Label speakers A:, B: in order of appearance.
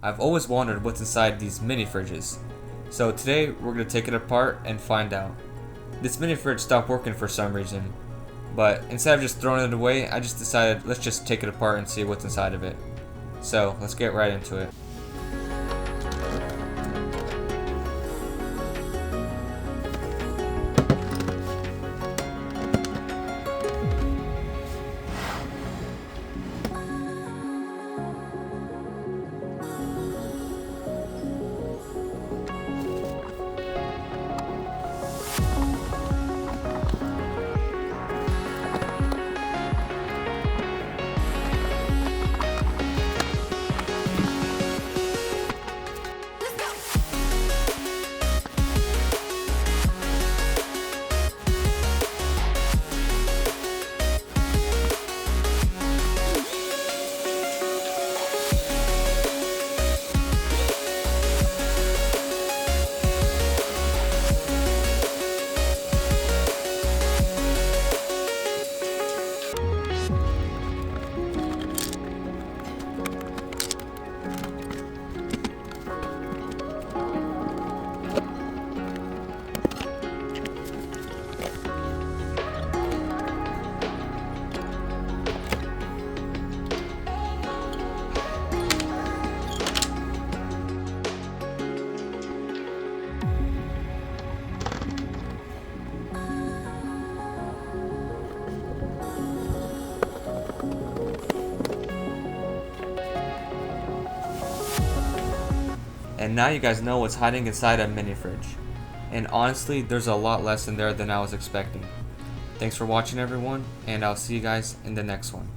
A: I've always wondered what's inside these mini fridges. So today we're going to take it apart and find out. This mini fridge stopped working for some reason, but instead of just throwing it away, I just decided let's just take it apart and see what's inside of it. So let's get right into it. And now you guys know what's hiding inside a mini fridge. And honestly, there's a lot less in there than I was expecting. Thanks for watching everyone, and I'll see you guys in the next one.